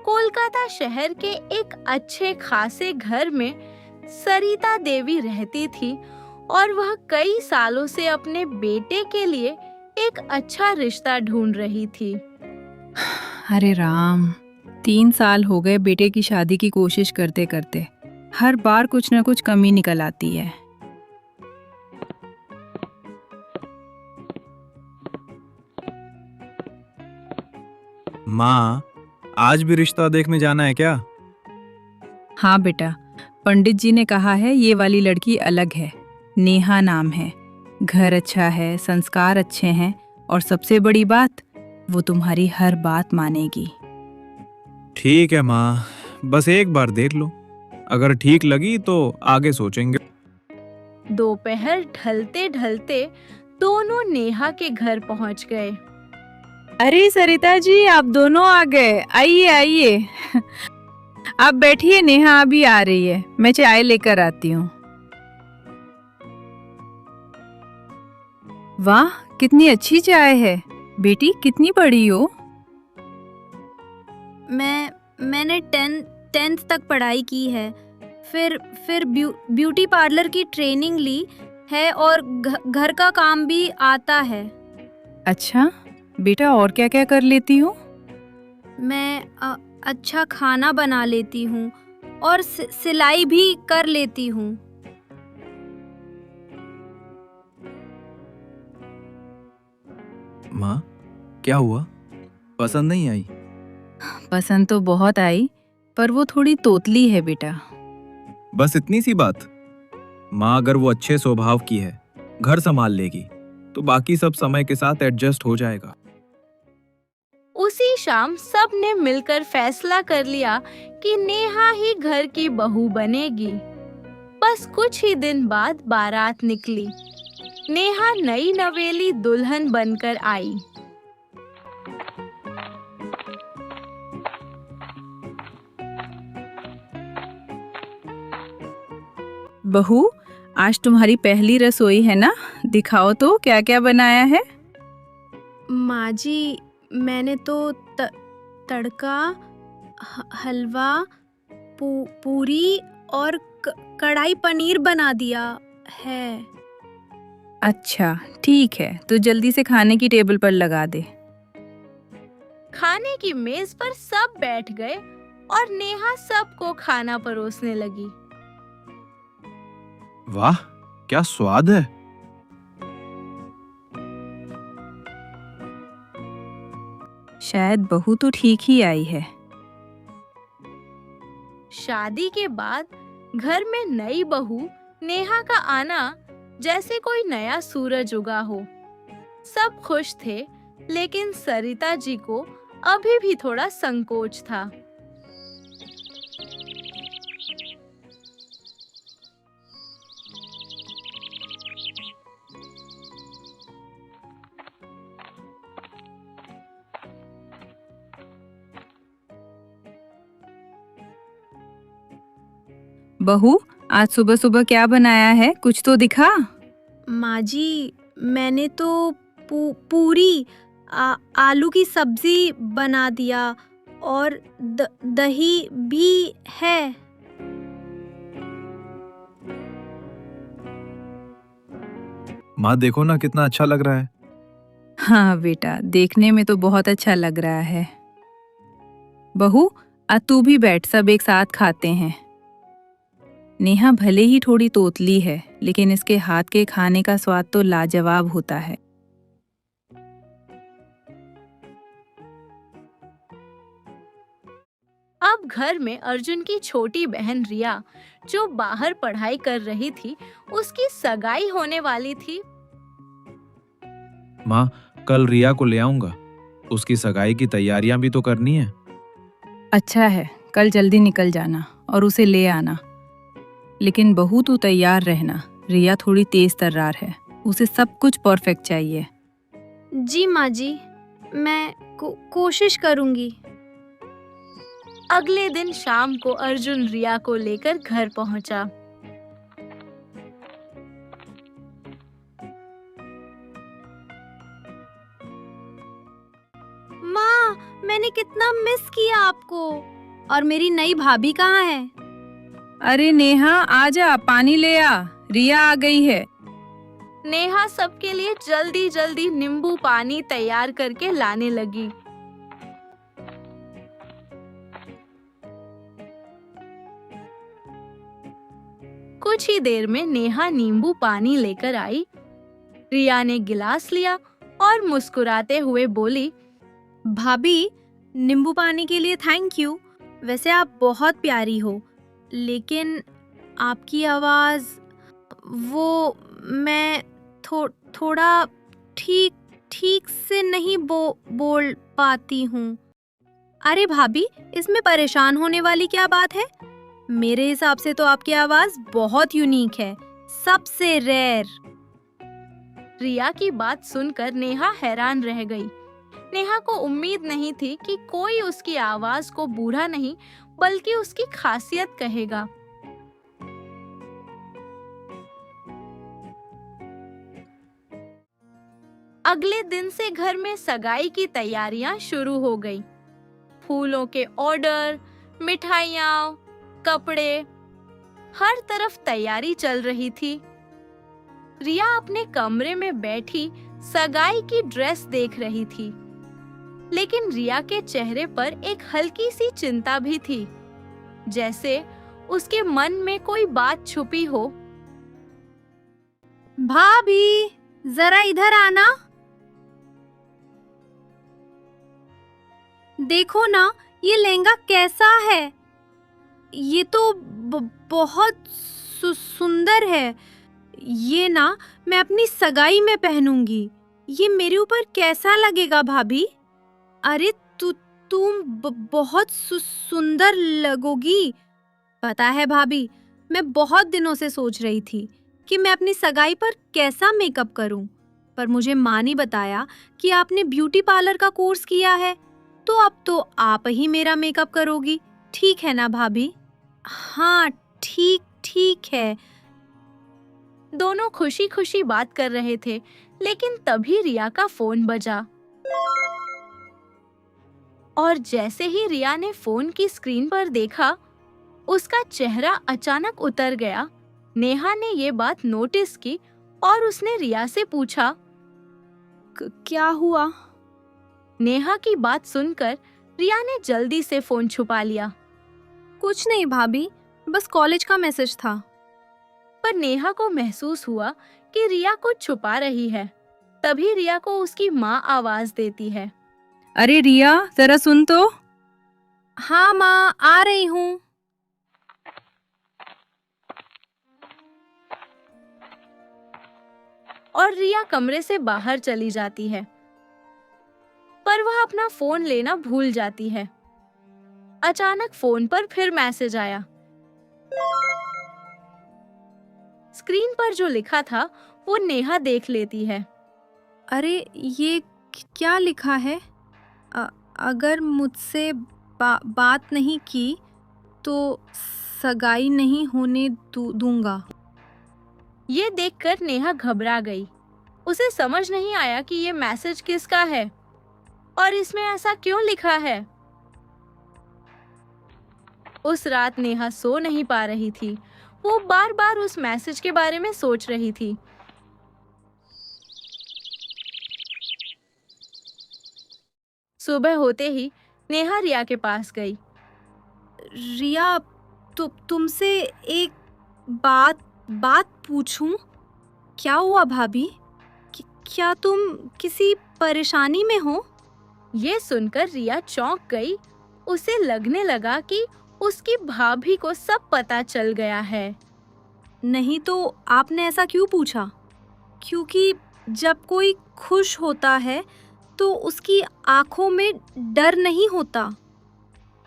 कोलकाता शहर के एक अच्छे खासे घर में सरिता देवी रहती थी और वह कई सालों से अपने बेटे के लिए एक अच्छा रिश्ता ढूंढ रही थी। अरे राम, 3 साल हो गए बेटे की शादी की कोशिश करते करते। हर बार कुछ न कुछ कमी निकल आती है। माँ, आज भी रिश्ता देखने जाना है क्या? हाँ बेटा, पंडित जी ने कहा है ये वाली लड़की अलग है। नेहा नाम है। घर अच्छा है, संस्कार अच्छे हैं और सबसे बड़ी बात, वो तुम्हारी हर बात मानेगी। ठीक है माँ, बस एक बार देख लो। अगर ठीक लगी तो आगे सोचेंगे। दोपहर ढलते ढलते दोनों नेहा के घर पहुंच गए। अरे सरिता जी, आप दोनों आ गए। आइए आइए। आप बैठिए, नेहा अभी आ रही है। मैं चाय लेकर आती हूँ। वाह, कितनी अच्छी चाय है। बेटी कितनी बड़ी हो? मैंने टेंथ तक पढ़ाई की है। फिर ब्यूटी पार्लर की ट्रेनिंग ली है और घर का काम भी आता है। अच्छा बेटा, और क्या क्या कर लेती हो? मैं अच्छा खाना बना लेती हूँ और सिलाई भी कर लेती हूँ। माँ, क्या हुआ? पसंद नहीं आई? पसंद तो बहुत आई, पर वो थोड़ी तोतली है बेटा। बस इतनी सी बात? माँ, अगर वो अच्छे स्वभाव की है, घर संभाल लेगी, तो बाकी सब समय के साथ एडजस्ट हो जाएगा। उसी शाम सब ने मिलकर फैसला कर लिया कि नेहा ही घर की बहू बनेगी। बस कुछ ही दिन बाद बारात निकली। नेहा नई नवेली दुल्हन बनकर आई। बहू, आज तुम्हारी पहली रसोई है ना? दिखाओ तो क्या क्या बनाया है। माँ जी, मैंने तो तड़का, हलवा, पूरी और कढ़ाई पनीर बना दिया है। अच्छा ठीक है, तो जल्दी से खाने की टेबल पर लगा दे। खाने की मेज पर सब बैठ गए और नेहा सबको खाना परोसने लगी। वाह, क्या स्वाद है! शायद बहू तो ठीक ही आई है। शादी के बाद घर में नई बहू नेहा का आना जैसे कोई नया सूरज उगा हो। सब खुश थे, लेकिन सरिता जी को अभी भी थोड़ा संकोच था। बहू, आज सुबह सुबह क्या बनाया है? कुछ तो दिखा। माँ जी, मैंने तो पूरी आलू की सब्जी बना दिया और दही भी है। माँ देखो ना, कितना अच्छा लग रहा है। हाँ बेटा, देखने में तो बहुत अच्छा लग रहा है। बहू, आज तू भी बैठ, सब एक साथ खाते हैं। नेहा भले ही थोड़ी तोतली है, लेकिन इसके हाथ के खाने का स्वाद तो लाजवाब होता है। अब घर में अर्जुन की छोटी बहन रिया, जो बाहर पढ़ाई कर रही थी, उसकी सगाई होने वाली थी। माँ, कल रिया को ले आऊंगा। उसकी सगाई की तैयारियां भी तो करनी है। अच्छा है, कल जल्दी निकल जाना और उसे ले आना। लेकिन बहू तू तैयार रहना, रिया थोड़ी तेज तर्रार है, उसे सब कुछ परफेक्ट चाहिए। जी माँ जी, मैं कोशिश करूँगी। अगले दिन शाम को अर्जुन रिया को लेकर घर पहुंचा। माँ, मैंने कितना मिस किया आपको। और मेरी नई भाभी कहाँ है? अरे नेहा, आजा, पानी ले आ, रिया आ गई है। नेहा सबके लिए जल्दी जल्दी नींबू पानी तैयार करके लाने लगी। कुछ ही देर में नेहा नींबू पानी लेकर आई। रिया ने गिलास लिया और मुस्कुराते हुए बोली, भाभी, नींबू पानी के लिए थैंक यू। वैसे आप बहुत प्यारी हो, लेकिन आपकी आवाज, वो मैं थोड़ा ठीक से नहीं बोल पाती हूँ। अरे भाभी, इसमें परेशान होने वाली क्या बात है? मेरे हिसाब से तो आपकी आवाज बहुत यूनिक है, सबसे रेयर। रिया की बात सुनकर नेहा हैरान रह गई। नेहा को उम्मीद नहीं थी कि कोई उसकी आवाज को बुरा नहीं बल्कि उसकी खासियत कहेगा। अगले दिन से घर में सगाई की तैयारियां शुरू हो गई। फूलों के ऑर्डर, मिठाइयाँ, कपड़े, हर तरफ तैयारी चल रही थी। रिया अपने कमरे में बैठी सगाई की ड्रेस देख रही थी, लेकिन रिया के चेहरे पर एक हल्की सी चिंता भी थी, जैसे उसके मन में कोई बात छुपी हो। भाभी, जरा इधर आना। देखो ना, ये लहंगा कैसा है? ये तो बहुत सुंदर है। ये ना मैं अपनी सगाई में पहनूंगी। ये मेरे ऊपर कैसा लगेगा भाभी? अरे तुम बहुत सुंदर लगोगी। पता है भाभी, मैं बहुत दिनों से सोच रही थी कि मैं अपनी सगाई पर कैसा मेकअप करूं, पर मुझे माँ ने बताया कि आपने ब्यूटी पार्लर का कोर्स किया है, तो अब तो आप ही मेरा मेकअप करोगी। ठीक है ना भाभी? हाँ, ठीक है। दोनों खुशी खुशी बात कर रहे थे, लेकिन तभी रिया का फोन बजा। और जैसे ही रिया ने फोन की स्क्रीन पर देखा, उसका चेहरा अचानक उतर गया। नेहा ने ये बात नोटिस की और उसने रिया से पूछा, क्या हुआ? नेहा की बात सुनकर रिया ने जल्दी से फोन छुपा लिया। कुछ नहीं भाभी, बस कॉलेज का मैसेज था। पर नेहा को महसूस हुआ कि रिया कुछ छुपा रही है। तभी रिया को उसकी माँ आवाज देती है, अरे रिया, जरा सुन तो। हाँ माँ, आ रही हूँ। और रिया कमरे से बाहर चली जाती है, पर वह अपना फोन लेना भूल जाती है। अचानक फोन पर फिर मैसेज आया। स्क्रीन पर जो लिखा था वो नेहा देख लेती है। अरे ये क्या लिखा है? अगर मुझसे बात नहीं की तो सगाई नहीं होने दूंगा। ये देखकर नेहा घबरा गई। उसे समझ नहीं आया कि ये मैसेज किसका है और इसमें ऐसा क्यों लिखा है। उस रात नेहा सो नहीं पा रही थी। वो बार-बार उस मैसेज के बारे में सोच रही थी। सुबह होते ही नेहा रिया के पास गई। रिया, तुमसे एक बात पूछूं? क्या हुआ भाभी? क्या तुम किसी परेशानी में हो? ये सुनकर रिया चौंक गई। उसे लगने लगा कि उसकी भाभी को सब पता चल गया है। नहीं तो आपने ऐसा क्यों पूछा? क्योंकि जब कोई खुश होता है तो उसकी आंखों में डर नहीं होता।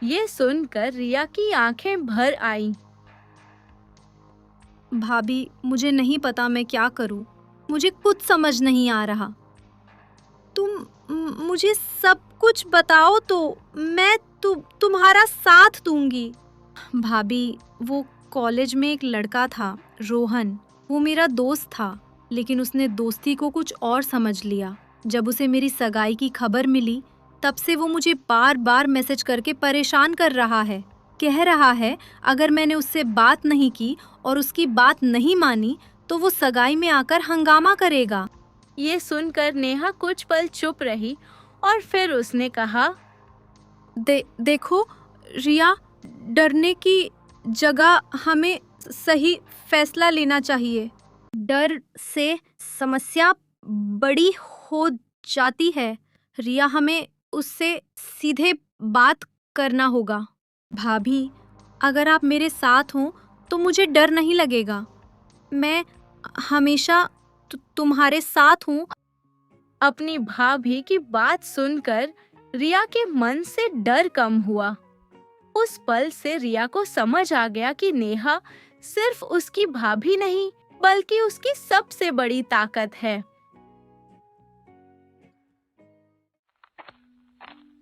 ये सुनकर रिया की आंखें भर आईं। भाभी, मुझे नहीं पता मैं क्या करूं। मुझे कुछ समझ नहीं आ रहा। तुम मुझे सब कुछ बताओ तो मैं तुम्हारा साथ दूंगी। भाभी, वो कॉलेज में एक लड़का था, रोहन। वो मेरा दोस्त था, लेकिन उसने दोस्ती को कुछ और समझ लिया। जब उसे मेरी सगाई की खबर मिली, तब से वो मुझे बार बार मैसेज करके परेशान कर रहा है। कह रहा है अगर मैंने उससे बात नहीं की और उसकी बात नहीं मानी तो वो सगाई में आकर हंगामा करेगा। ये सुनकर नेहा कुछ पल चुप रही और फिर उसने कहा, देखो रिया, डरने की जगह हमें सही फैसला लेना चाहिए। डर से समस्या बड़ी हो जाती है। रिया, हमें उससे सीधे बात करना होगा। भाभी, अगर आप मेरे साथ हो तो मुझे डर नहीं लगेगा। मैं हमेशा तुम्हारे साथ हूँ। अपनी भाभी की बात सुनकर रिया के मन से डर कम हुआ। उस पल से रिया को समझ आ गया कि नेहा सिर्फ उसकी भाभी नहीं बल्कि उसकी सबसे बड़ी ताकत है।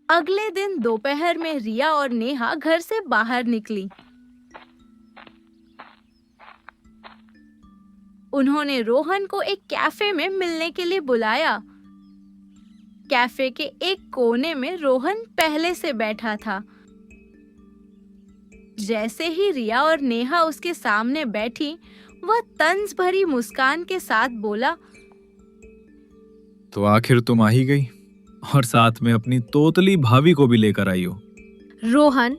अगले दिन दोपहर में रिया और नेहा घर से बाहर निकली। उन्होंने रोहन को एक कैफे में मिलने के लिए बुलाया। कैफे के एक कोने में रोहन पहले से बैठा था। जैसे ही रिया और नेहा उसके सामने बैठी, वह तंज भरी मुस्कान के साथ बोला, तो आखिर तुम आ ही गई और साथ में अपनी तोतली भाभी को भी लेकर आई हो। रोहन,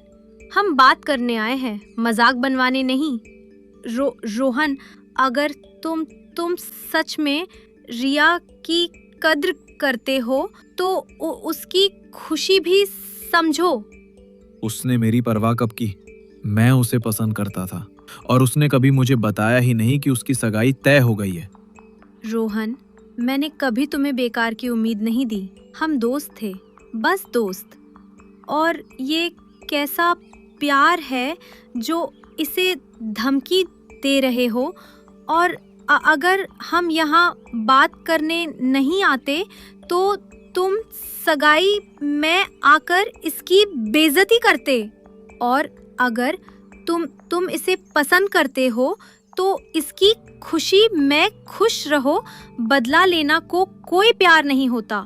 हम बात करने आए हैं, मजाक बनवाने नहीं। रोहन, अगर तुम सच में रिया की कद्र करते हो तो उसकी खुशी भी समझो। उसने मेरी परवाह कब की? मैं उसे पसंद करता था और उसने कभी मुझे बताया ही नहीं कि उसकी सगाई तय हो गई है। रोहन, मैंने कभी तुम्हें बेकार की उम्मीद नहीं दी। हम दोस्त थे, बस दोस्त। और ये कैसा प्यार है जो इसे धमकी दे रहे हो? और अगर हम यहाँ बात करने नहीं आते तो तुम सगाई में आकर इसकी बेइज्जती करते। और अगर तुम इसे पसंद करते हो तो इसकी खुशी में खुश रहो। बदला लेना को कोई प्यार नहीं होता।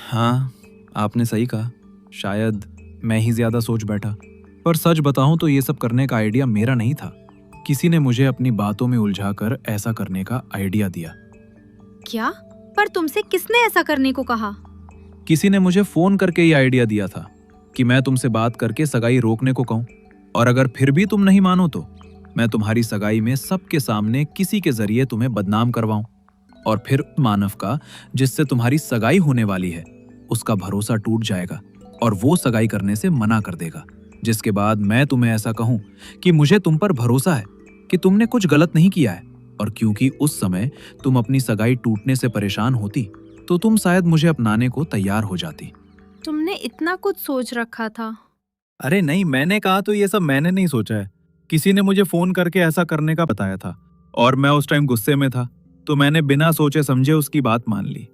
हाँ, आपने सही कहा। शायद मैं ही ज्यादा सोच बैठा। पर सच बताऊं तो ये सब करने का आइडिया मेरा नहीं था। किसी ने मुझे अपनी बातों में उलझाकर ऐसा करने का आइडिया दिया। क्या? पर तुमसे किसने ऐसा करने को कहा? किसी ने मुझे फोन करके ये आइडिया दिया था कि मैं तुमसे बात करके सगाई रोकने को कहूं, और अगर फिर भी तुम नहीं मानो तो मैं तुम्हारी सगाई में सबके सामने किसी के जरिए तुम्हें बदनाम करवाऊं, और फिर मानव का जिससे तुम्हारी सगाई होने वाली है उसका भरोसा टूट जाएगा और वो सगाई करने से मना कर देगा। जिसके बाद मैं तुम्हें ऐसा कहूं कि मुझे तुम पर भरोसा है कि तुमने कुछ गलत नहीं किया है, और क्योंकि उस समय तुम अपनी सगाई टूटने से परेशान होती तो तुम शायद मुझे अपनाने को तैयार हो जाती। तुमने इतना कुछ सोच रखा था? अरे नहीं, मैंने कहा तो ये सब मैंने नहीं सोचा है। किसी ने मुझे फोन करके ऐसा करने का बताया था और मैं उस टाइम गुस्से में था तो मैंने बिना सोचे समझे उसकी बात मान ली।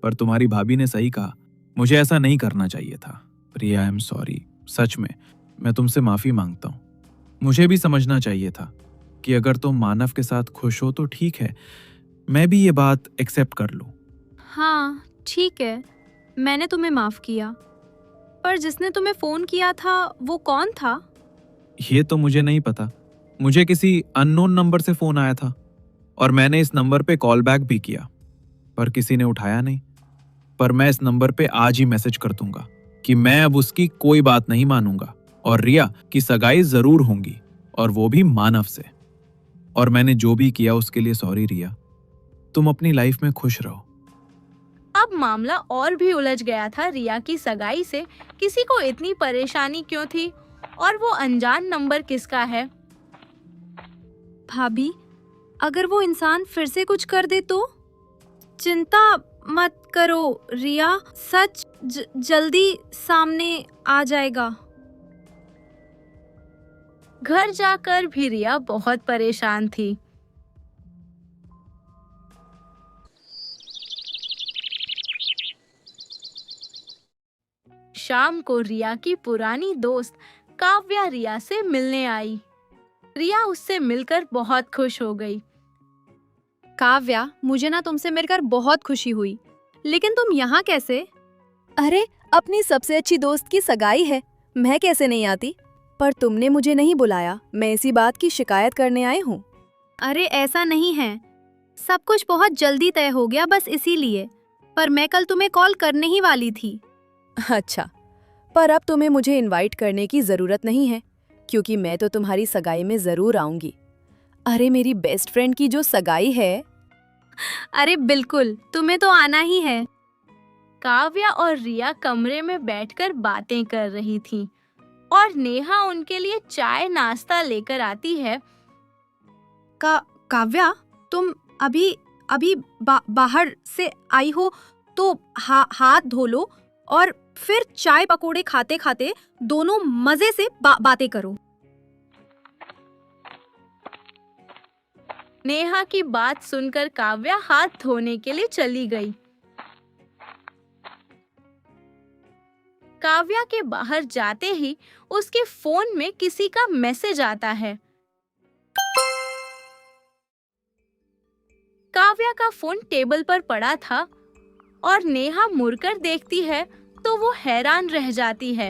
पर तुम्हारी भाभी ने सही कहा, मुझे ऐसा नहीं करना चाहिए था। प्रिया, आई एम सॉरी। सच में मैं तुमसे माफी मांगता हूँ। मुझे भी समझना चाहिए था कि अगर तुम मानव के साथ खुश हो तो ठीक है, मैं भी ये बात एक्सेप्ट कर लूँ। हाँ, ठीक है, मैंने तुम्हें माफ किया। पर जिसने तुम्हें फोन किया था वो कौन था? ये तो मुझे नहीं पता। मुझे किसी अननोन नंबर से फोन आया था और मैंने इस नंबर पे कॉल बैक भी किया, पर किसी ने उठाया नहीं। पर मैं इस नंबर पे आज ही मैसेज कर दूंगा कि मैं अब उसकी कोई बात नहीं मानूंगा और रिया की सगाई जरूर होंगी, और वो भी मानव से। और मैंने जो भी किया उसके लिए सॉरी रिया। तुम अपनी लाइफ में खुश रहो। अब मामला और भी उलझ गया था। रिया की सगाई से किसी को इतनी परेशानी क्यों थी और वो अनजान नंबर किसका है? भाभी, अगर वो इंसान फिर से कुछ कर दे तो? चिंता मत करो रिया, सच जल्दी सामने आ जाएगा। घर जाकर भी रिया बहुत परेशान थी। शाम को रिया की पुरानी दोस्त काव्या रिया से मिलने आई। रिया उससे मिलकर बहुत खुश हो गई। काव्या, मुझे ना तुमसे मिलकर बहुत खुशी हुई, लेकिन तुम यहाँ कैसे? अरे, अपनी सबसे अच्छी दोस्त की सगाई है, मैं कैसे नहीं आती? पर तुमने मुझे नहीं बुलाया, मैं इसी बात की शिकायत करने आई हूँ। अरे ऐसा नहीं है, सब कुछ बहुत जल्दी तय हो गया, बस इसीलिए। पर मैं कल तुम्हें कॉल करने ही वाली थी। अच्छा, पर अब तुम्हें मुझे इनवाइट करने की जरूरत नहीं है, क्योंकि मैं तो तुम्हारी सगाई में जरूर आऊंगी। अरे, मेरी बेस्ट फ्रेंड की जो सगाई है। अरे बिल्कुल, तुम्हें तो आना ही है। काव्या और रिया कमरे में बैठकर बातें कर रही थीं और नेहा उनके लिए चाय नाश्ता लेकर आती है। काव्या, तुम अभी बाहर से आई हो तो हाथ धो लो और फिर चाय पकोड़े खाते खाते दोनों मजे से बातें करो। नेहा की बात सुनकर काव्या हाथ धोने के लिए चली गई। काव्या के बाहर जाते ही उसके फोन में किसी का मैसेज आता है। काव्या का फोन टेबल पर पड़ा था और नेहा मुड़कर देखती है तो वो हैरान रह जाती है।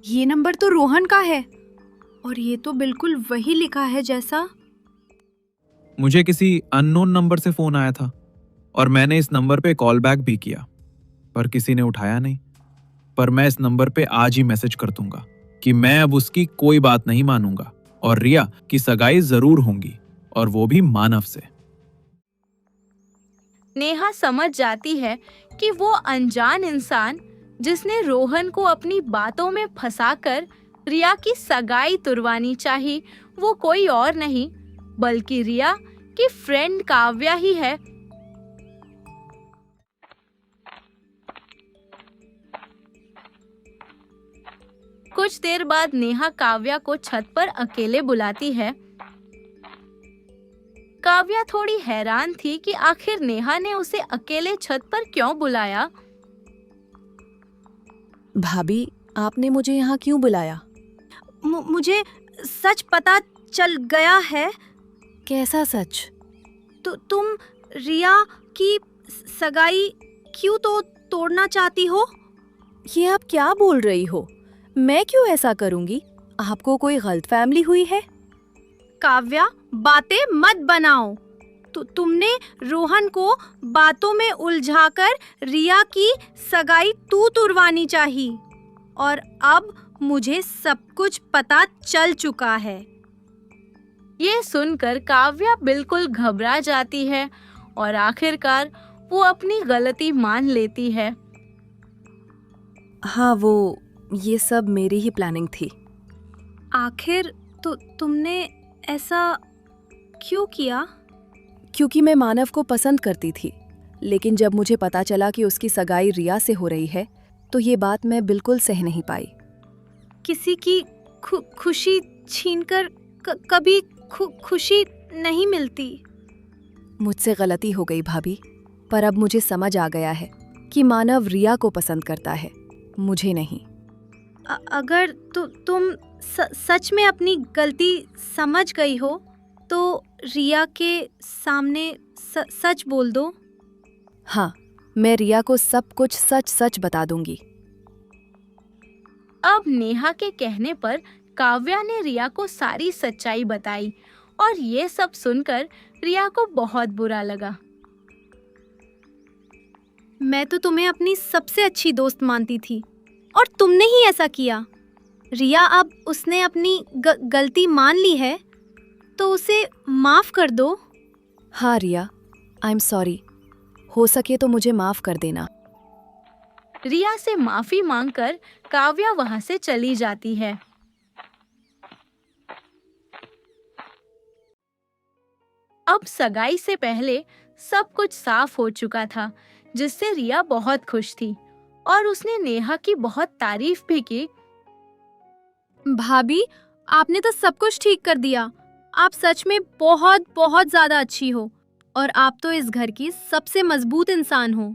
ये नंबर तो रोहन का है और ये तो बिल्कुल वही लिखा है जैसा। मुझे किसी अननोन नंबर से फोन आया था और मैंने इस नंबर पे कॉल बैक भी किया, पर किसी ने उठाया नहीं। पर मैं इस नंबर पे आज ही मैसेज कर दूंगा कि मैं अब उसकी कोई बात नहीं मानूंगा और रिया की सगाई जरूर होंगी, और वो भी मानव से। नेहा समझ जाती है कि वो अनजान इंसान जिसने रोहन को अपनी बातों में फंसाकर रिया की सगाई तुरवानी चाही, वो कोई और नहीं बल्कि रिया की फ्रेंड काव्या ही है। कुछ देर बाद नेहा काव्या को छत पर अकेले बुलाती है। काव्या थोड़ी हैरान थी कि आखिर नेहा ने उसे अकेले छत पर क्यों बुलाया। भाभी, आपने मुझे यहाँ क्यों बुलाया? मुझे सच पता चल गया है। कैसा सच? तुम रिया की सगाई क्यों तोड़ना चाहती हो? ये आप क्या बोल रही हो? मैं क्यों ऐसा करूंगी? आपको कोई गलतफहमी हुई है? काव्या, बातें मत बनाओ। तुमने रोहन को बातों में उलझाकर रिया की सगाई तुरवानी चाहिए और अब मुझे सब कुछ पता चल चुका है। ये सुनकर काव्या बिल्कुल घबरा जाती है और आखिरकार वो अपनी गलती मान लेती है। हाँ, ये सब मेरी ही प्लानिंग थी। आखिर तुमने ऐसा क्यों किया? क्योंकि मैं मानव को पसंद करती थी, लेकिन जब मुझे पता चला कि उसकी सगाई रिया से हो रही है तो ये बात मैं बिल्कुल सह नहीं पाई। किसी की खुशी छीनकर कभी खुशी नहीं मिलती। मुझसे गलती हो गई भाभी, पर अब मुझे समझ आ गया है कि मानव रिया को पसंद करता है, मुझे नहीं। अगर तुम सच में अपनी गलती समझ गई हो तो रिया के सामने सच बोल दो। हाँ, मैं रिया को सब कुछ सच सच बता दूंगी। अब नेहा के कहने पर काव्या ने रिया को सारी सच्चाई बताई और ये सब सुनकर रिया को बहुत बुरा लगा। मैं तो तुम्हें अपनी सबसे अच्छी दोस्त मानती थी और तुमने ही ऐसा किया। रिया, अब उसने अपनी गलती मान ली है तो उसे माफ कर दो। हाँ रिया, आई एम सॉरी। हो सके तो मुझे माफ कर देना। रिया से माफी मांगकर काव्या वहां से चली जाती है। अब सगाई से पहले सब कुछ साफ हो चुका था, जिससे रिया बहुत खुश थी और उसने नेहा की बहुत तारीफ भी की। भाभी, आपने तो सब कुछ ठीक कर दिया। आप सच में बहुत बहुत ज्यादा अच्छी हो और आप तो इस घर की सबसे मजबूत इंसान हो।